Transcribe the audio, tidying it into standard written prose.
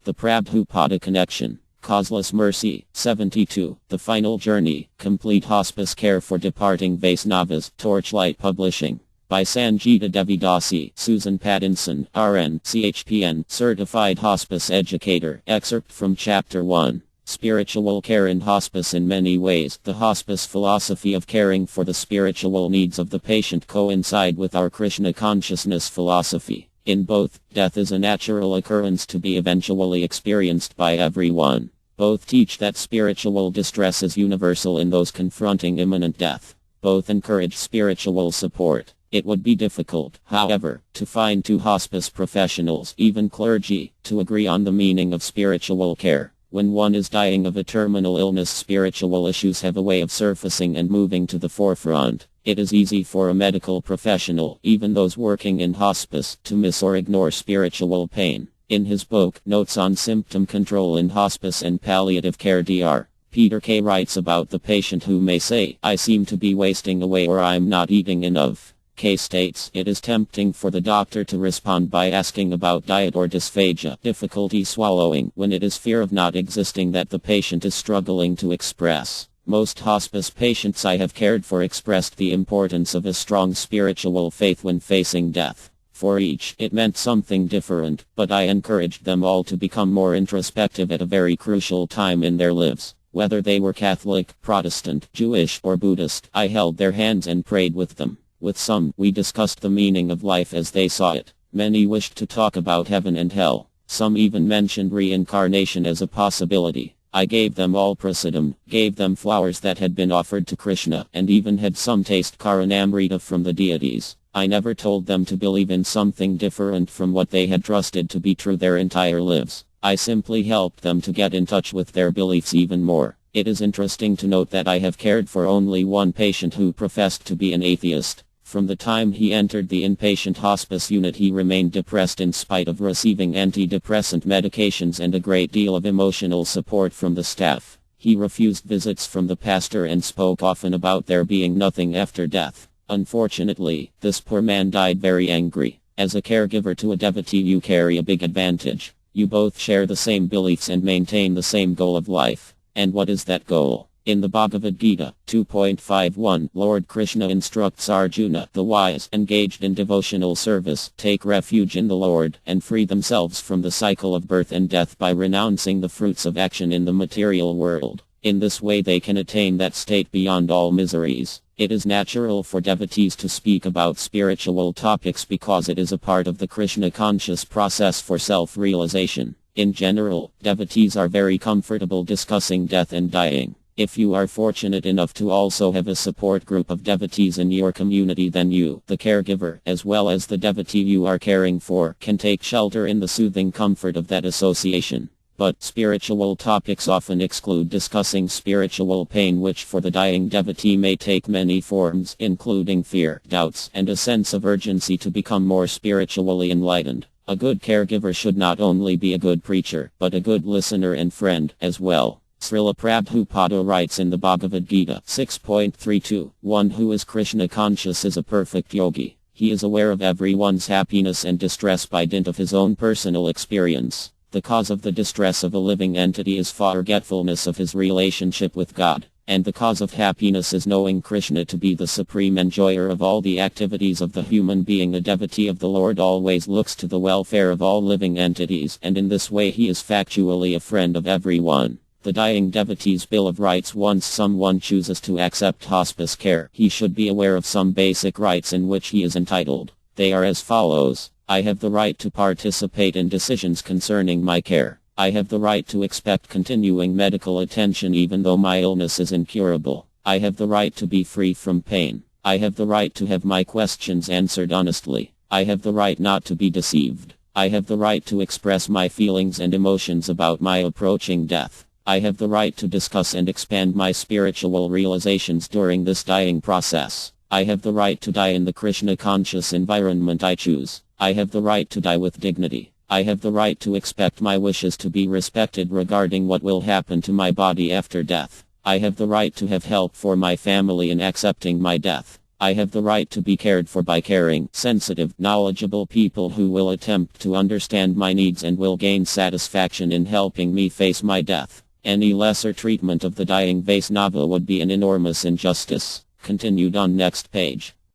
The Prabhupada Connection. Causeless Mercy. 72. The Final Journey. Complete Hospice Care for Departing Vaisnavas. Torchlight Publishing. By Sanjita Devidasi, Susan Pattinson, RN, CHPN, Certified Hospice Educator. Excerpt from Chapter 1. Spiritual Care in Hospice. In many ways, the hospice philosophy of caring for the spiritual needs of the patient coincide with our Krishna consciousness philosophy. In both, death is a natural occurrence to be eventually experienced by everyone. Both teach that spiritual distress is universal in those confronting imminent death. Both encourage spiritual support. It would be difficult, however, to find two hospice professionals, even clergy, to agree on the meaning of spiritual care. When one is dying of a terminal illness, spiritual issues have a way of surfacing and moving to the forefront. It is easy for a medical professional, even those working in hospice, to miss or ignore spiritual pain. In his book, Notes on Symptom Control in Hospice and Palliative Care, Dr. Peter K. writes about the patient who may say, "I seem to be wasting away," or "I'm not eating enough." K states, it is tempting for the doctor to respond by asking about diet or dysphagia, difficulty swallowing, when it is fear of not existing that the patient is struggling to express. Most hospice patients I have cared for expressed the importance of a strong spiritual faith when facing death. For each, it meant something different, but I encouraged them all to become more introspective at a very crucial time in their lives. Whether they were Catholic, Protestant, Jewish, or Buddhist, I held their hands and prayed with them. With some, we discussed the meaning of life as they saw it. Many wished to talk about heaven and hell. Some even mentioned reincarnation as a possibility. I gave them all prasadam, gave them flowers that had been offered to Krishna, and even had some taste karanamrita from the deities. I never told them to believe in something different from what they had trusted to be true their entire lives. I simply helped them to get in touch with their beliefs even more. It is interesting to note that I have cared for only one patient who professed to be an atheist. From the time he entered the inpatient hospice unit, he remained depressed in spite of receiving antidepressant medications and a great deal of emotional support from the staff. He refused visits from the pastor and spoke often about there being nothing after death. Unfortunately, this poor man died very angry. As a caregiver to a devotee, you carry a big advantage. You both share the same beliefs and maintain the same goal of life. And what is that goal? In the Bhagavad Gita, 2.51, Lord Krishna instructs Arjuna, the wise, engaged in devotional service, take refuge in the Lord, and free themselves from the cycle of birth and death by renouncing the fruits of action in the material world. In this way they can attain that state beyond all miseries. It is natural for devotees to speak about spiritual topics because it is a part of the Krishna conscious process for self-realization. In general, devotees are very comfortable discussing death and dying. If you are fortunate enough to also have a support group of devotees in your community, then you, the caregiver, as well as the devotee you are caring for, can take shelter in the soothing comfort of that association. But spiritual topics often exclude discussing spiritual pain, which for the dying devotee may take many forms, including fear, doubts, and a sense of urgency to become more spiritually enlightened. A good caregiver should not only be a good preacher, but a good listener and friend as well. Srila Prabhupada writes in the Bhagavad Gita 6.32, one who is Krishna conscious is a perfect yogi. He is aware of everyone's happiness and distress by dint of his own personal experience. The cause of the distress of a living entity is forgetfulness of his relationship with God, and the cause of happiness is knowing Krishna to be the supreme enjoyer of all the activities of the human being. A devotee of the Lord always looks to the welfare of all living entities, and in this way he is factually a friend of everyone. The dying devotee's Bill of Rights. Once someone chooses to accept hospice care, he should be aware of some basic rights in which he is entitled. They are as follows. I have the right to participate in decisions concerning my care. I have the right to expect continuing medical attention even though my illness is incurable. I have the right to be free from pain. I have the right to have my questions answered honestly. I have the right not to be deceived. I have the right to express my feelings and emotions about my approaching death. I have the right to discuss and expand my spiritual realizations during this dying process. I have the right to die in the Krishna conscious environment I choose. I have the right to die with dignity. I have the right to expect my wishes to be respected regarding what will happen to my body after death. I have the right to have help for my family in accepting my death. I have the right to be cared for by caring, sensitive, knowledgeable people who will attempt to understand my needs and will gain satisfaction in helping me face my death. Any lesser treatment of the dying Vaisnava would be an enormous injustice. Continued on next page.